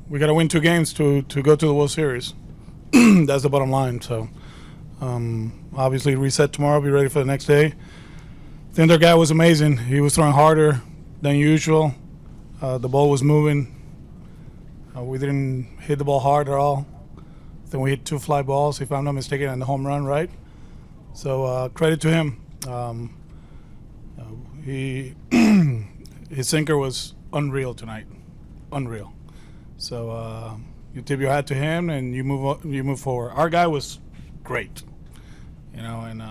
we got to win 2 games to go to the World Series. That's the bottom line. So obviously reset tomorrow, be ready for the next day. I think their guy was amazing. He was throwing harder than usual. The ball was moving. We didn't hit the ball hard at all. Then we hit 2 fly balls, if I'm not mistaken, and the home run, right? So credit to him. His sinker was unreal tonight, unreal. So you tip your hat to him, and you move forward. Our guy was great, and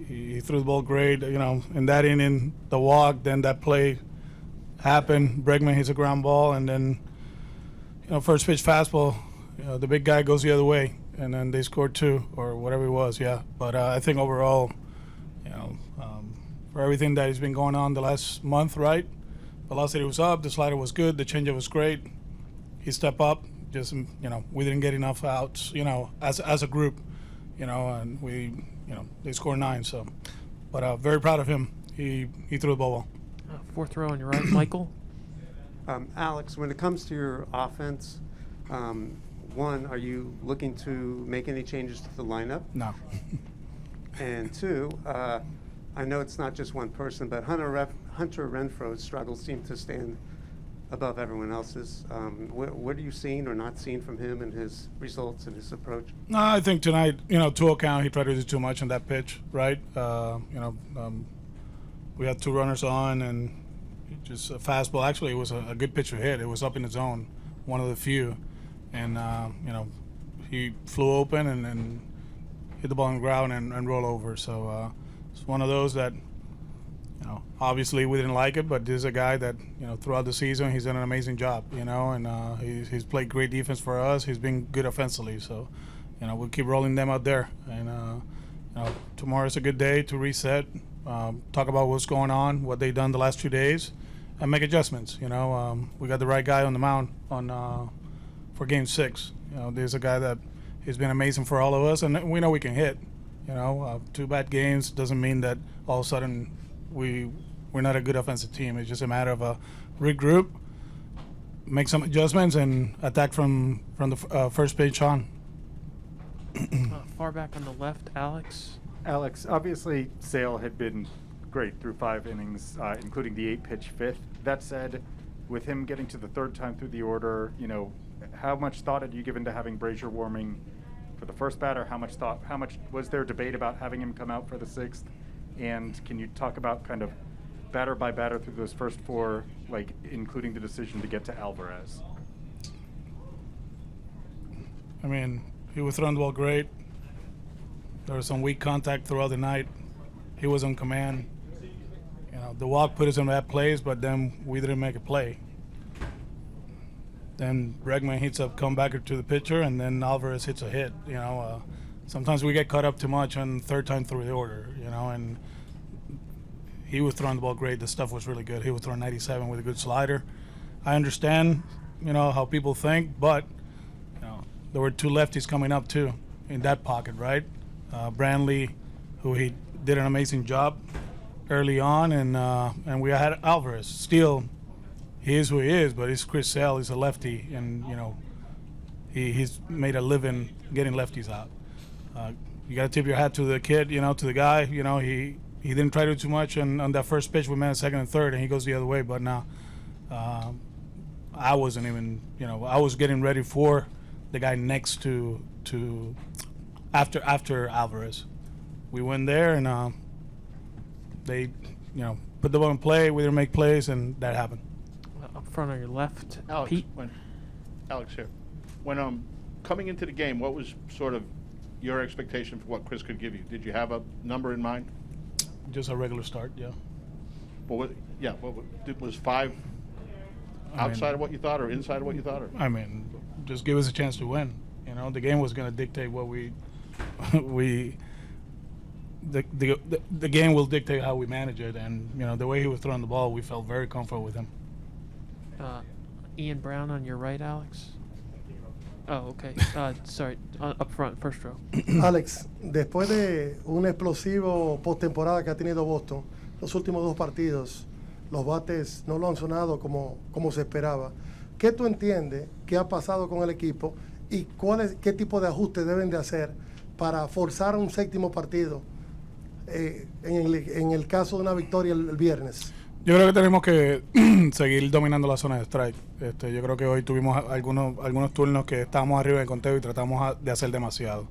he threw the ball great. In that inning, the walk, then that play happened. Bregman hits a ground ball, and then first pitch fastball. The big guy goes the other way, and then they scored 2 or whatever it was. Yeah, but I think overall, for everything that has been going on the last month, right? Velocity was up, the slider was good, the changeup was great. He stepped up. Just we didn't get enough outs, as a group, and they scored 9. So, but very proud of him. He threw the ball well. 4th row on your right, Michael. Alex, when it comes to your offense, one, are you looking to make any changes to the lineup? No. And 2, I know it's not just one person, but Hunter Renfroe's struggles seem to stand above everyone else's. What are you seeing or not seeing from him and his results and his approach? No, I think tonight, to account, he tried to do too much on that pitch, right? We had 2 runners on, and just a fastball. Actually, it was a good pitch to hit. It was up in the zone, one of the few. And, he flew open and hit the ball on the ground and roll over. So it's one of those that, obviously we didn't like it, but this is a guy that, throughout the season he's done an amazing job, and he's played great defense for us. He's been good offensively. So, we'll keep rolling them out there. And, tomorrow's a good day to reset, talk about what's going on, what they've done the last 2 days, and make adjustments. We got the right guy on the mound for Game 6. There's a guy that has been amazing for all of us, and we know we can hit. 2 bad games doesn't mean that all of a sudden we're not a good offensive team. It's just a matter of regroup, make some adjustments, and attack from the first pitch on. Far back on the left, Alex. Alex, obviously Sale had been great through 5 innings, including the 8-pitch 5th. That said, with him getting to the 3rd time through the order, how much thought had you given to having Brazier warming for the first batter? How much was there debate about having him come out for the 6th? And can you talk about kind of batter by batter through those first 4, like including the decision to get to Alvarez? I mean, he was throwing the ball great. There was some weak contact throughout the night. He was on command. The walk put us in bad place, but then we didn't make a play. Then Bregman hits a comebacker to the pitcher, and then Alvarez hits a hit. Sometimes we get caught up too much on 3rd time through the order, and he was throwing the ball great. The stuff was really good. He was throwing 97 with a good slider. I understand, how people think, but, there were 2 lefties coming up too in that pocket, right? Brantley, who he did an amazing job early on, and we had Alvarez. Still, he is who he is, but he's Chris Sale. He's a lefty, and he's made a living getting lefties out. You got to tip your hat to the kid, to the guy. He didn't try to do too much on that first pitch. We met 2nd and 3rd, and he goes the other way. But now, I wasn't even. I was getting ready for the guy next to after Alvarez. We went there, and they, put the ball in play. We didn't make plays, and that happened. Up front on your left, Alex, Pete. Alex here. When coming into the game, what was sort of your expectation for what Chris could give you? Did you have a number in mind? Just a regular start, yeah. Well, was 5 outside of what you thought or inside of what you thought? Or? I mean, just give us a chance to win. The game was going to dictate what the game will dictate how we manage it, and the way he was throwing the ball, we felt very comfortable with him. Ian Brown on your right, Alex. Oh, okay. Sorry, up front, first row. Alex, después de un explosivo postemporada que ha tenido Boston, los últimos 2 partidos, los bates no lo han sonado como se esperaba. ¿qué tú entiendes que ha pasado con el equipo y qué tipo de ajustes deben de hacer para forzar un séptimo partido en el caso de una victoria el viernes? Yo creo que tenemos que seguir dominando la zona de strike. Yo creo que hoy tuvimos algunos turnos que estábamos arriba del conteo y tratamos de hacer demasiado.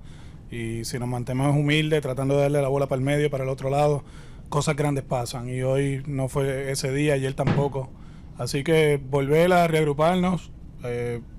Y si nos mantenemos humildes, tratando de darle la bola para el medio, para el otro lado, cosas grandes pasan. Y hoy no fue ese día, ayer tampoco. Así que volver a reagruparnos,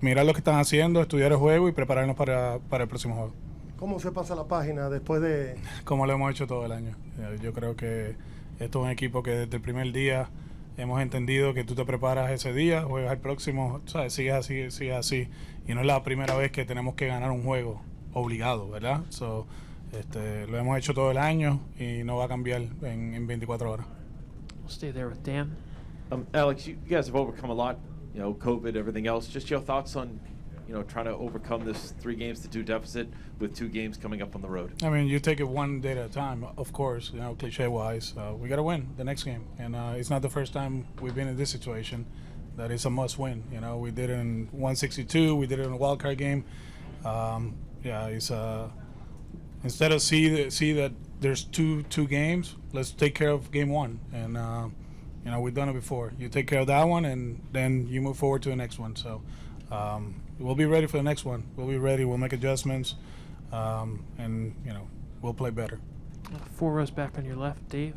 mirar lo que están haciendo, estudiar el juego y prepararnos para el próximo juego. ¿Cómo se pasa la página después de...? Como lo hemos hecho todo el año. Yo creo que esto es un equipo que desde el primer día hemos entendido que tú te preparas ese día, juegas el próximo, ¿sabes? Sigues así. Y no es la primera vez que tenemos que ganar un juego obligado, ¿verdad? Lo hemos hecho todo el año y no va a cambiar en 24 horas. We'll stay there with Dan. Alex, you guys have overcome a lot, COVID, everything else. Just your thoughts on, trying to overcome this 3 games to 2 deficit with 2 games coming up on the road. I mean, you take it one day at a time, of course, cliche-wise. We got to win the next game. And it's not the first time we've been in this situation that it's a must-win. We did it in 162. We did it in a wild card game. It's instead of see that there's two games, let's take care of game 1. And, we've done it before. You take care of that one, and then you move forward to the next one. So we'll be ready for the next one. We'll be ready. We'll make adjustments, and, we'll play better. 4 rows back on your left, Dave.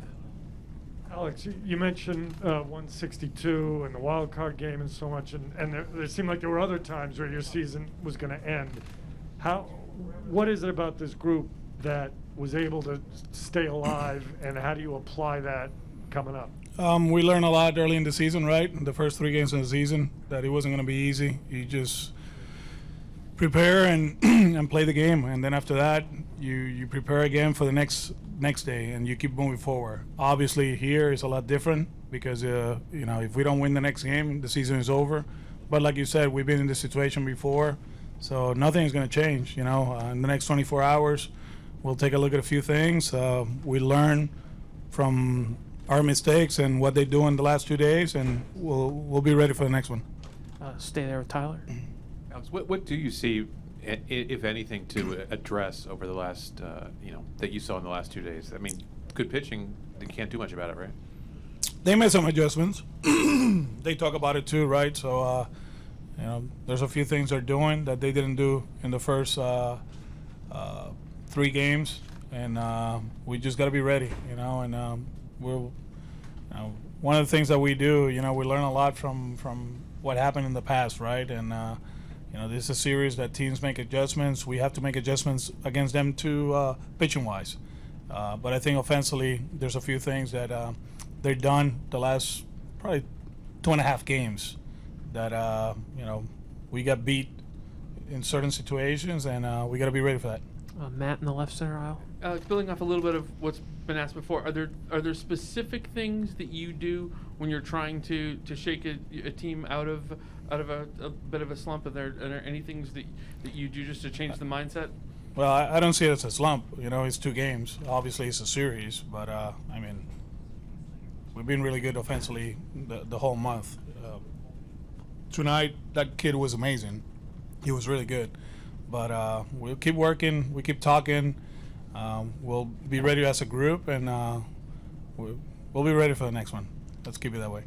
Alex, you mentioned 162 and the wild card game and so much, and there seemed like there were other times where your season was going to end. What is it about this group that was able to stay alive, and how do you apply that coming up? We learned a lot early in the season, right? The first 3 games of the season, that it wasn't going to be easy. You just prepare and and play the game, and then after that, you prepare again for the next day, and you keep moving forward. Obviously, here is a lot different because if we don't win the next game, the season is over. But like you said, we've been in this situation before, so nothing is going to change. In the next 24 hours, we'll take a look at a few things. We learn from our mistakes and what they do in the last 2 days, and we'll be ready for the next one. Stay there with Tyler. Alex, what do you see, if anything, to address over the last, that you saw in the last 2 days? I mean, good pitching, you can't do much about it, right? They made some adjustments. They talk about it too, right? So, there's a few things they're doing that they didn't do in the first 3 games, and we just got to be ready, and one of the things that we do, we learn a lot from what happened in the past, right? And this is a series that teams make adjustments. We have to make adjustments against them too, pitching wise. But I think offensively, there's a few things that they've done the last probably 2.5 games that we got beat in certain situations, and we got to be ready for that. Matt in the left center aisle. Alex, building off a little bit of what's been asked before, are there specific things that you do when you're trying to shake a team out of a bit of a slump? Are there any things that you do just to change the mindset? Well, I don't see it as a slump. It's 2 games. Obviously, it's a series, but we've been really good offensively the whole month. Tonight, that kid was amazing. He was really good. But we'll keep working. We keep talking. We'll be ready as a group, and we'll be ready for the next one. Let's keep it that way.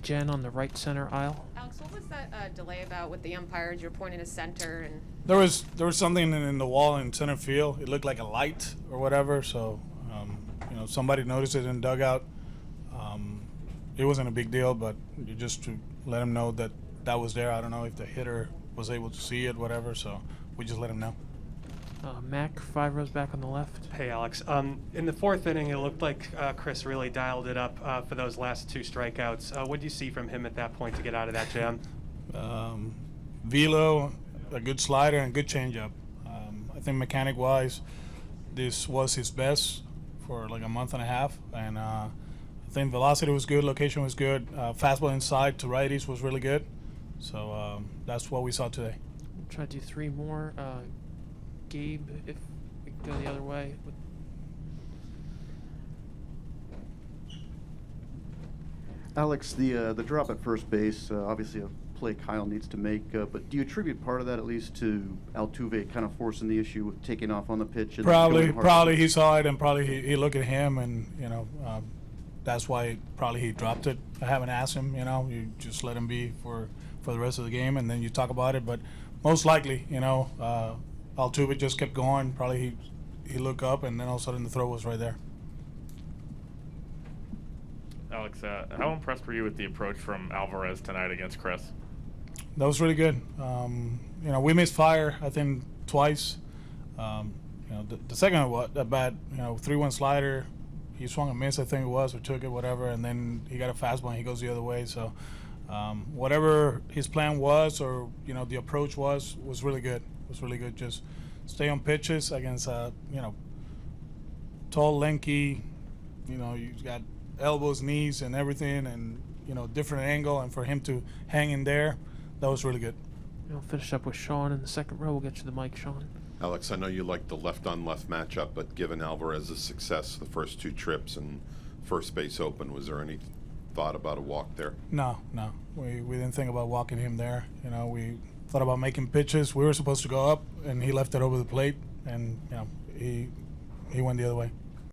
Jen on the right center aisle. Alex, what was that delay about with the umpires? You're pointing to center, and There was something in the wall in center field. It looked like a light or whatever. So somebody noticed it in dugout. It wasn't a big deal, but just to let them know that was there. I don't know if the hitter was able to see it, whatever. So we just let him know. Mac, 5 rows back on the left. Hey, Alex. In the 4th inning, it looked like Chris really dialed it up for those last 2 strikeouts. What do you see from him at that point to get out of that jam? Velo, a good slider and good changeup. I think mechanic-wise, this was his best for like a month and a half. And I think velocity was good, location was good. Fastball inside to righties was really good. So that's what we saw today. Try to do 3 more. Gabe, if we can go the other way. Alex, the drop at first base, obviously a play Kyle needs to make. But do you attribute part of that at least to Altuve kind of forcing the issue with taking off on the pitch? And going hard? Probably he saw it, and probably he looked at him, and that's why probably he dropped it. I haven't asked him. You just let him be for the rest of the game, and then you talk about it. But most likely, Altuve just kept going. Probably he looked up, and then all of a sudden the throw was right there. Alex, how impressed were you with the approach from Alvarez tonight against Chris? That was really good. We missed fire, I think, twice. The second one, that bad, 3-1 slider. He swung a miss, I think it was, or took it, whatever, and then he got a fastball and he goes the other way. So whatever his plan was, or the approach was really good. It was really good. Just stay on pitches against tall, lanky. You've got elbows, knees, and everything, and different angle, and for him to hang in there, that was really good. We'll finish up with Sean in the second row. We'll get you the mic, Sean. Alex, I know you like the left-on-left matchup, but given Alvarez's success the first 2 trips and first base open, was there any thought about a walk there? No. We didn't think about walking him there. We thought about making pitches. We were supposed to go up, and he left it over the plate, and he went the other way.